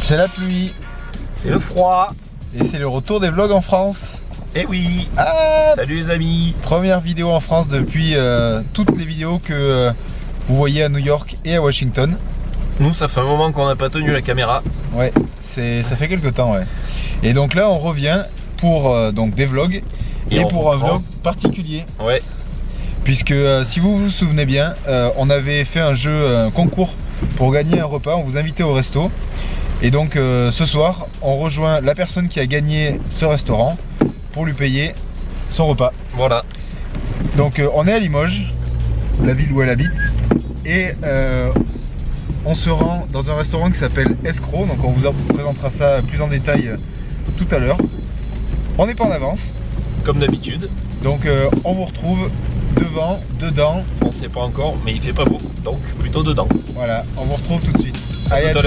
C'est la pluie. C'est le froid. Et c'est le retour des vlogs en France. Eh oui. Ah, salut les amis. Première vidéo en France depuis toutes les vidéos que vous voyez à New York et à Washington. Nous, ça fait un moment qu'on n'a pas tenu la caméra. Ouais, ça fait quelques temps, ouais. Et donc là, on revient pour donc des vlogs et pour un vlog particulier. Ouais. Puisque si vous vous souvenez bien, on avait fait un jeu, un concours pour gagner un repas. On vous invitait au resto. Et donc ce soir, on rejoint la personne qui a gagné ce restaurant pour lui payer son repas. Voilà. Donc on est à Limoges, la ville où elle habite, et on se rend dans un restaurant qui s'appelle Escroc. Donc on vous présentera ça plus en détail tout à l'heure. On n'est pas en avance. Comme d'habitude. Donc on vous retrouve devant, dedans. On ne sait pas encore, mais il fait pas beau, donc plutôt dedans. Voilà, on vous retrouve tout de suite. Allez, à tout à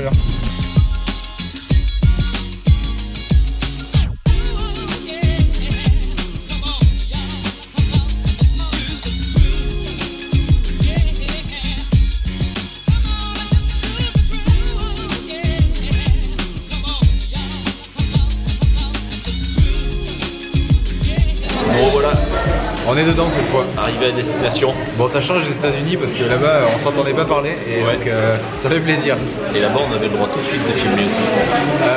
l'heure. Bon voilà, On est dedans cette fois. arrivé à destination. Bon, ça change des États-Unis parce que là-bas on s'entendait pas parler et Ouais. donc ça fait plaisir. Et là-bas, on avait le droit tout de suite de filmer aussi.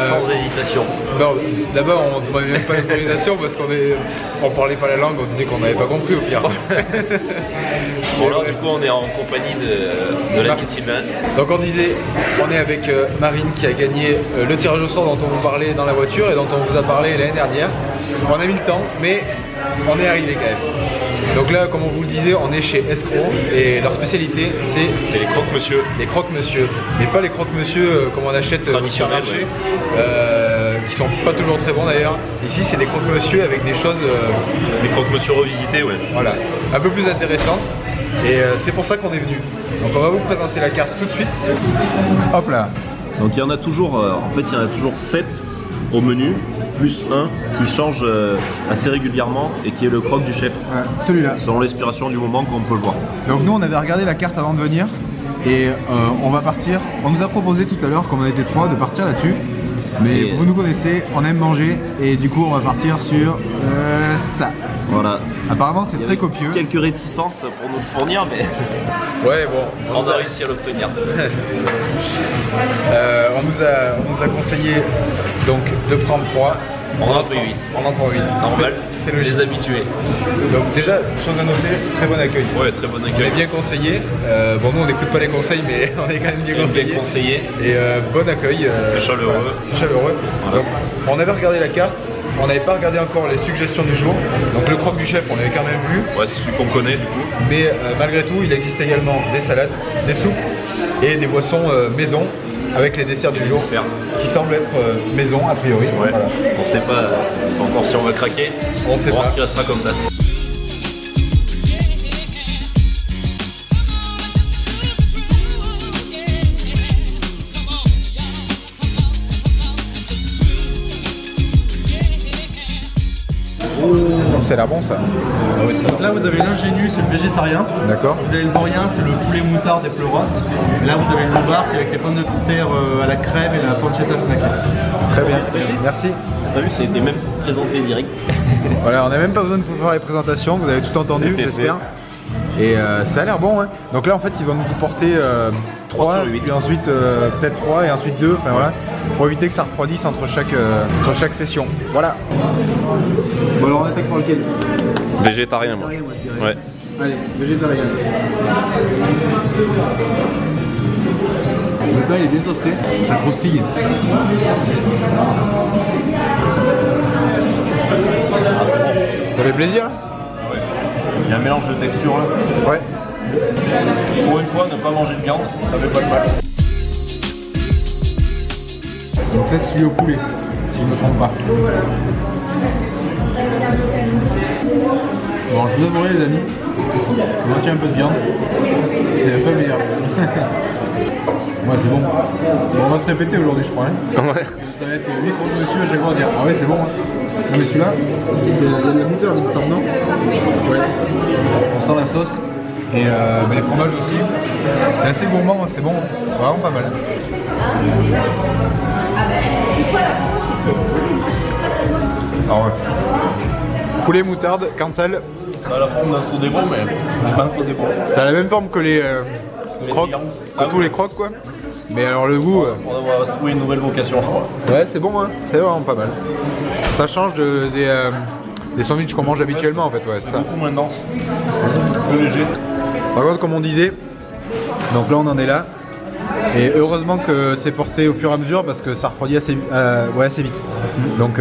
Sans hésitation. Non, là-bas on ne demandait même pas l'autorisation parce on parlait pas la langue, on disait qu'on n'avait pas compris au pire. Bon, là, du coup, on est en compagnie de la petite Sylvain. Donc on disait, on est avec Marine qui a gagné le tirage au sort dont on vous parlait dans la voiture et dont on vous a parlé l'année dernière. On a mis le temps, mais on est arrivé quand même. Donc là, comme on vous le disait, on est chez Escroc et leur spécialité C'est les croque-monsieur. les croque-monsieur. Mais pas les croque-monsieur comme on achète au Traditionnels, supermarché, qui sont pas toujours très bons d'ailleurs. Ici, c'est des croque-monsieur avec des choses Les croque-monsieur revisités, ouais. voilà, un peu plus intéressantes. Et c'est pour ça qu'on est venu. Donc on va vous présenter la carte tout de suite. Hop là. Donc il y en a toujours, en fait, il y en a toujours 7 au menu, plus un qui change assez régulièrement et qui est le croque du chef. Voilà, celui-là. Selon l'inspiration du moment, comme on peut le voir. Donc nous on avait regardé la carte avant de venir et on va partir. On nous a proposé tout à l'heure, comme on était trois, de partir là-dessus. Mais Et vous nous connaissez, on aime manger et du coup on va partir sur ça. Voilà. Apparemment c'est Il y très avait copieux. quelques réticences pour nous le fournir, mais Ouais bon. on a réussi à l'obtenir. On nous a conseillé donc de prendre 3. On en a pris 8. On en prend 8. Normal, C'est logique. les habitués. Donc déjà, chose à noter, très bon accueil. Ouais, très bon On est accueil. bien conseillé. Bon nous on n'écoute pas les conseils mais on est quand même bien conseillé. Bien conseillé. Et bon accueil. C'est chaleureux. Voilà, c'est chaleureux. Voilà. Donc, on avait regardé la carte, on n'avait pas regardé encore les suggestions du jour. Donc le croque du chef on avait quand même vu. Ouais, c'est celui qu'on connaît du coup. Mais malgré tout il existe également des salades, des soupes et des boissons maison avec les desserts du jour qui semblent être maison a priori. Ouais. Voilà. On sait pas encore si on va craquer. On sait voir pas. ce qui restera comme ça. C'est l'air bon ça. Donc là vous avez l'ingénu, c'est le végétarien. D'accord. Vous avez le vaurien, c'est le poulet moutarde et pleurote. Et là vous avez le lombard qui est avec les pommes de terre à la crème et la pancetta snackée. Très bien. Merci. T'as vu, ça a été même présenté direct. Voilà, on n'a même pas besoin de vous faire les présentations, vous avez tout entendu, C'était j'espère. Et ça a l'air bon, hein. Donc là en fait ils vont nous porter 3 sur 8. puis ensuite peut-être 3 et ensuite 2, enfin voilà, pour éviter que ça refroidisse entre chaque session. Voilà. Bon alors on attaque par lequel? Végétarien, moi. Moi, je dirais. Ouais. Allez, végétarien. Le pain il est bien toasté, ça croustille. Ah, c'est bon. Ça fait plaisir? Il y a un mélange de texture là. Ouais. Pour une fois, ne pas manger de viande, ça fait pas de mal. Donc ça c'est celui au poulet, si je ne me trompe pas. Bon, je vous avouerai les amis, je maintiens un peu de viande, c'est un peu meilleur. Ouais, c'est bon. Bon, on va se répéter aujourd'hui, je crois. Hein. Ouais. Ça va être 8 contre monsieur à chaque fois à dire ah ouais, c'est bon. Hein. Non, mais celui-là, il y a de la moutarde, il me semble, non? Ouais. On sent la sauce. Et les fromages aussi. C'est assez gourmand, c'est bon, c'est vraiment pas mal. Alors, ouais. Poulet moutarde, Cantal. Ça a la forme d'un saut-des-bons, mais c'est pas un saut-des-bons. Ça a la même forme que les crocs, clients. que tous les crocs quoi. Mais alors le goût... On va se trouver une nouvelle vocation, je crois. Ouais, c'est bon, hein. C'est vraiment pas mal. Ça change des sandwichs qu'on mange habituellement en fait, ouais, c'est ça. Beaucoup moins dense, plus léger. Par contre, comme on disait, donc là on en est là. Et heureusement que c'est porté au fur et à mesure parce que ça refroidit assez vite. Donc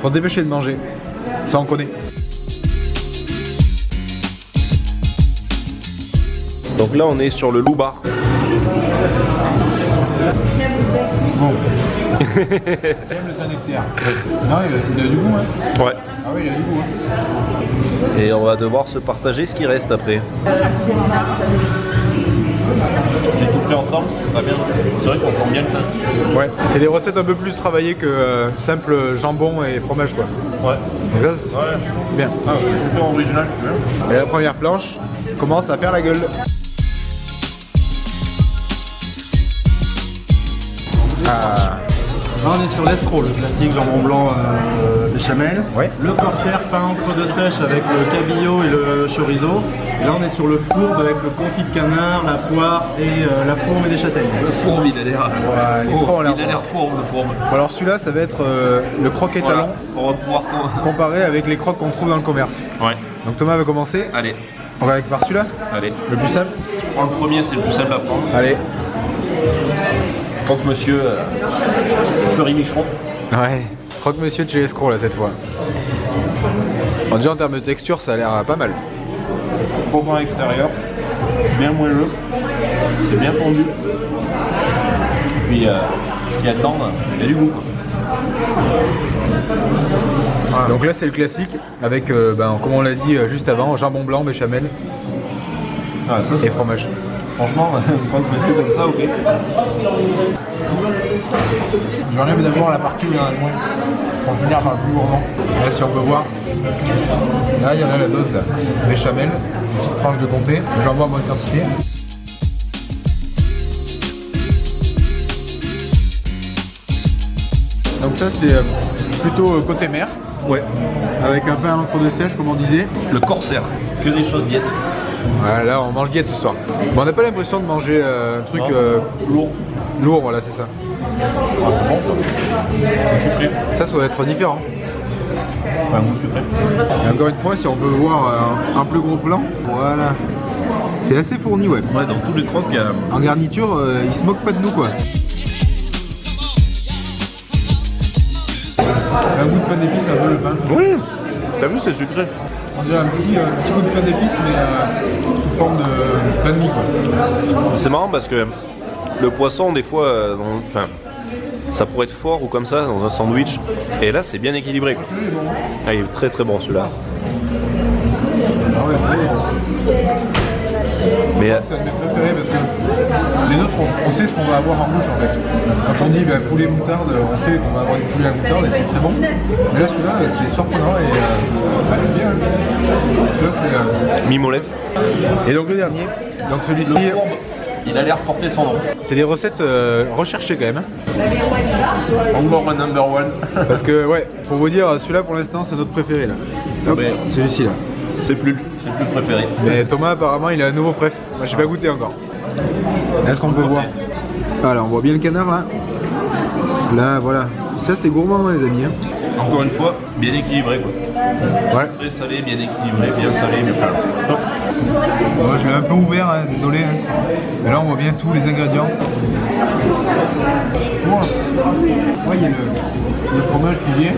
faut se dépêcher de manger. Ça on connaît. Donc là on est sur le loup bar. Bon. J'aime le Saint-Nectaire. Non, il a du goût, hein. Ouais. Ah oui, il a du goût, hein. Et on va devoir se partager ce qui reste après. J'ai tout pris ensemble, ça va bien. C'est vrai qu'on sent bien le pain. Ouais. C'est des recettes un peu plus travaillées que simple jambon et fromage quoi. Ouais. Donc là, Ouais. c'est bien. Ah, c'est super original. Et la première planche commence à faire la gueule. Ah. Là on est sur l'escroc, le classique jambon blanc béchamel. Ouais. Le corsaire pain en creux de sèche avec le cabillaud et le chorizo. Et là on est sur le fourbe avec le confit de canard, la poire et la fourme et des châtaignes. Le fourbe, il a l'air. Ouais, les trois ont l'air il a l'air fourbe, le fourbe. Bon, alors celui-là, ça va être le croque étalon On va pouvoir. comparé avec les croques qu'on trouve dans le commerce. Ouais. Donc Thomas va commencer. Allez, On va avec par celui-là, allez. le plus simple. Si on prend le premier, c'est le plus simple à prendre. Allez. Croque monsieur Fleury Micheron. Ouais. Croque monsieur de chez Escroc là cette fois. Bon, déjà en termes de texture, ça a l'air pas mal. Croquant à l'extérieur, bien moelleux, c'est bien fondu. Et puis ce qu'il y a dedans, il y a du goût quoi. Voilà. Donc là c'est le classique avec, comme on l'a dit juste avant, jambon blanc, béchamel Ah, ça, et c'est fromage. franchement, croque monsieur comme ça, ok. J'enlève d'abord la partie où il y en a le moins, pour finir par le plus gourmand. Là si on peut voir, là il y en a la dose là, béchamel, une petite tranche de comté, le jambon en bonne quantité. Donc ça c'est plutôt côté mer, Ouais. avec un pain à l'encre de sèche comme on disait. Le corsaire, que des choses diètes. Voilà, là on mange guette ce soir. Bon, on n'a pas l'impression de manger un truc Lourd. lourd, voilà c'est ça. Ah, c'est bon ça. C'est sucré. Ça doit être différent. Un goût sucré. Et encore une fois, si on peut voir un plus gros plan, voilà. C'est assez fourni, ouais. Ouais, dans tous les croques, il y a. En garniture, ils se moquent pas de nous, quoi. Un goût de pain d'épices, un peu le pain. Oui. T'as vu, c'est sucré. On dirait un petit goût de pain d'épices, mais sous forme de pain de mie, quoi. C'est marrant parce que le poisson, des fois, ça pourrait être fort ou comme ça dans un sandwich. Et là, c'est bien équilibré. Quoi. Ah, il est très très bon celui-là. Ah ouais, c'est bon. Mais C'est un de mes préférés parce que les autres, on sait ce qu'on va avoir en bouche en fait. Quand on dit poulet moutarde, on sait qu'on va avoir du poulet à moutarde et c'est très bon. Mais là, celui-là, c'est surprenant et c'est bien. Celui-là, c'est mimolette. Et donc le dernier, donc Le celui-ci, fourbe, il a l'air porter son nom. c'est des recettes recherchées quand même. Encore un number one. Parce que ouais, pour vous dire, celui-là pour l'instant c'est notre préféré là. Hop, Ouais. celui-ci là. C'est plus le préféré. Mais Thomas apparemment il a un nouveau préf. Moi j'ai pas goûté encore. Est-ce qu'on peut voir? Voilà, on voit bien le canard là. Là voilà. Ça c'est gourmand les amis. Hein. Encore une fois, bien équilibré quoi. Ouais. Très salé, bien équilibré, bien salé, bien calme. Top. Moi je l'ai un peu ouvert, hein, désolé. Hein. Mais là on voit bien tous les ingrédients. Ouais, il y a le fromage qui vient.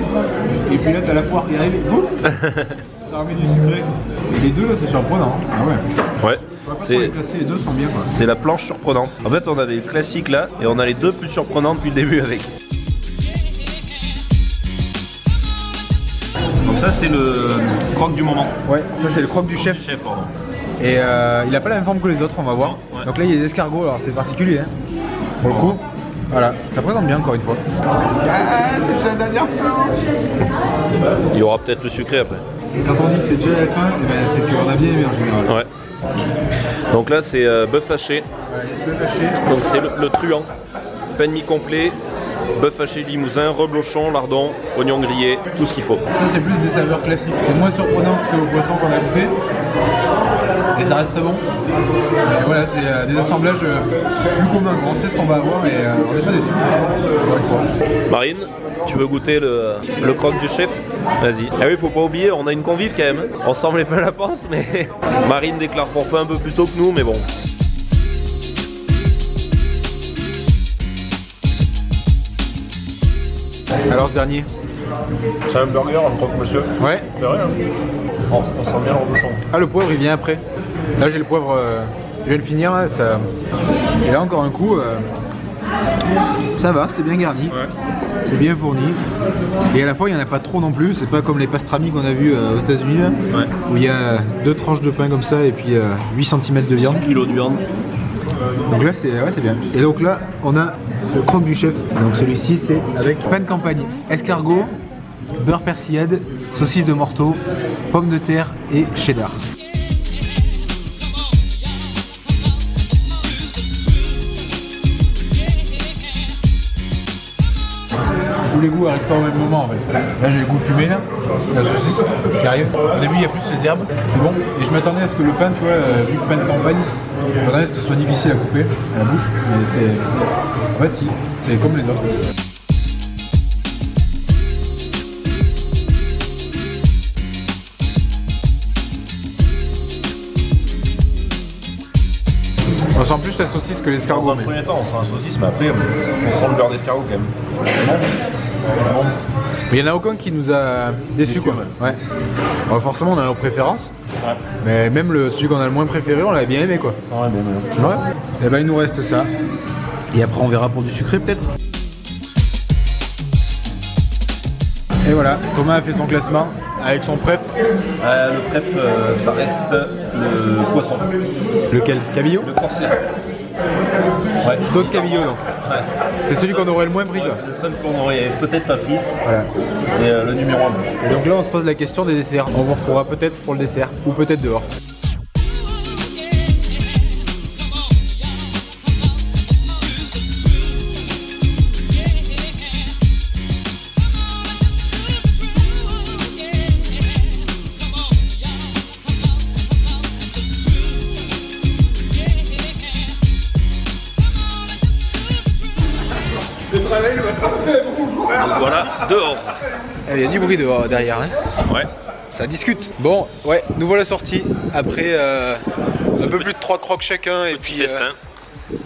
Et puis là t'as la poire qui arrive. Boum. Ça remet du sucré. Et les deux là c'est surprenant. Hein. Ah ouais. Ouais. Les deux sont bien quoi. C'est la planche surprenante. En fait, on avait le classique là et on a les deux plus surprenants depuis le début avec. Donc ça c'est le croque du moment. Ouais, ça c'est le croque du chef. Chef, pardon. Et il a pas la même forme que les autres, on va voir. Ouais. Donc là il y a des escargots, alors c'est particulier. Hein. Pour le coup, voilà, ça présente bien encore une fois. Ah, c'est déjà la dernière. Il y aura peut-être le sucré après. Quand on dit c'est déjà la fin, eh ben, c'est qu'on a bien aimé en général. Ouais. Donc là c'est bœuf haché. Donc c'est le truand. Pain de mie complet, bœuf haché limousin, reblochon, lardon, oignon grillé, tout ce qu'il faut. Ça c'est plus des saveurs classiques. C'est moins surprenant que au poisson qu'on a goûté. Et ça reste très bon. Et voilà, c'est des assemblages plus communs. On sait ce qu'on va avoir et on n'est pas déçus. Marine, tu veux goûter le croque du chef? Vas-y. Ah oui, faut pas oublier, on a une convive quand même. On semblait pas la pense, mais Marine déclare forfait un peu plus tôt que nous, mais bon. Alors ce dernier. C'est un burger en croque monsieur. Ouais. C'est vrai hein. On sent bien le reblochon. Ah, le poivre il vient après. Là j'ai le poivre, je viens de finir là, ça... Et là encore un coup, ça va, c'est bien garni, ouais. C'est bien fourni. Et à la fois il n'y en a pas trop non plus, c'est pas comme les pastrami qu'on a vu aux États-Unis là, ouais. Où il y a 2 tranches de pain comme ça et puis 8 cm de viande. 6 kg de viande. Donc là c'est ouais, bien. Et donc là on a le croque du chef. Donc celui-ci c'est avec pain de campagne, escargot, beurre persillade, saucisse de morteau, pommes de terre et cheddar. Tous les goûts arrivent pas au même moment en fait. Là j'ai le goût fumé là, la saucisse qui arrive. Au début il y a plus ces herbes, c'est bon. Et je m'attendais à ce que le pain, tu vois, vu le pain de campagne, je m'attendais à ce que ce soit difficile à couper à la bouche. Mais c'est... En fait si, c'est comme les autres. On sent plus la saucisse que l'escargot. Dans un premier temps, on sent la saucisse, mais après, on sent le beurre d'escargot quand même. Bon. Mais il n'y en a aucun qui nous a déçus quoi. Ouais. Alors forcément, on a nos préférences. Ouais. Mais même celui qu'on a le moins préféré, on l'avait bien aimé quoi. Ouais, bon. Ouais. Et ben il nous reste ça. Et après, on verra pour du sucré peut-être. Et voilà, Thomas a fait son classement avec son préf. Le préf, ça reste le poisson. Lequel? Cabillaud? Le corsaire. Ouais, d'autres cabillaud donc. Ouais. C'est celui qu'on aurait le moins pris quoi. C'est le seul qu'on aurait peut-être pas pris. Voilà. C'est le numéro 1. Et donc là on se pose la question des desserts. On vous retrouvera peut-être pour le dessert ou peut-être dehors. Donc voilà, dehors. Il y a du bruit dehors, derrière. Hein. Ouais. Ça discute. Bon, ouais, nous voilà sortis après un peu plus de 3 croques chacun et puis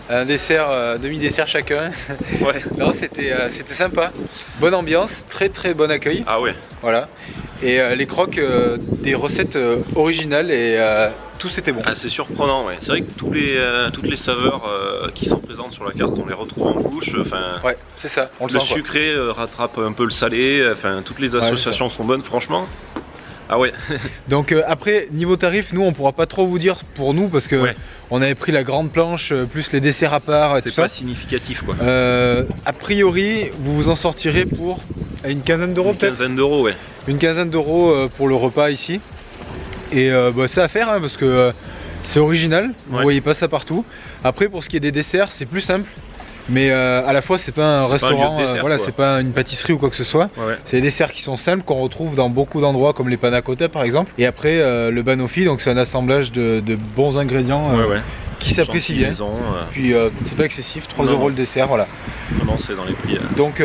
un dessert, demi-dessert chacun. Ouais. Non, c'était sympa. Bonne ambiance, très très bon accueil. Ah ouais. Voilà. Et les croques, des recettes originales et tous étaient bons. Ah, c'est surprenant, ouais. C'est vrai que toutes les saveurs qui sont présentes sur la carte, on les retrouve en bouche. Ouais, c'est ça. On le sucré rattrape un peu le salé. Enfin, toutes les associations sont bonnes, franchement. Ah ouais. Donc après, niveau tarif, nous on pourra pas trop vous dire pour nous parce que on avait pris la grande planche plus les desserts à part. C'est pas significatif quoi. A priori, vous vous en sortirez pour une quinzaine d'euros peut-être. Une quinzaine d'euros, ouais. Une quinzaine d'euros pour le repas ici. Et c'est à faire hein, parce que c'est original, vous voyez pas ça partout. Après pour ce qui est des desserts, c'est plus simple. Mais à la fois c'est pas un restaurant, voilà, c'est pas une pâtisserie ou quoi que ce soit. Ouais. C'est des desserts qui sont simples, qu'on retrouve dans beaucoup d'endroits comme les panna cotta par exemple. Et après le banoffee, donc c'est un assemblage de bons ingrédients qui s'apprécie bien. Puis c'est pas excessif, 3 euros le dessert, voilà. Non, c'est dans les prix. Donc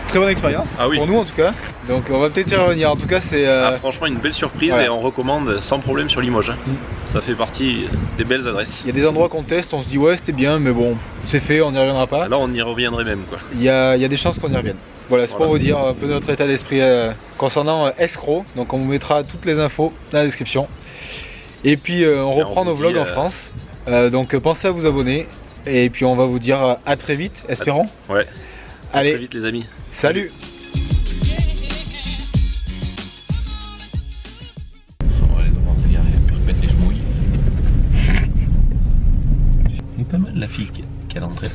très bonne expérience pour nous en tout cas. Donc on va peut-être y revenir. En tout cas c'est franchement une belle surprise et on recommande sans problème sur Limoges. Ça fait partie des belles adresses. Il y a des endroits qu'on teste, on se dit ouais c'était bien mais bon c'est fait, on n'y reviendra pas. Là on y reviendrait même quoi. Il y a des chances qu'on y revienne. Voilà, c'est pour vous dire un peu notre état d'esprit concernant Escroc. Donc on vous mettra toutes les infos dans la description. Et puis on reprend nos vlogs en France. Donc pensez à vous abonner. Et puis on va vous dire à très vite, espérons. Ouais. Allez, à très vite les amis. Salut. On va aller devoir se garer, puis remettre les chemouilles. Il est pas mal la fille qui a l'entrée.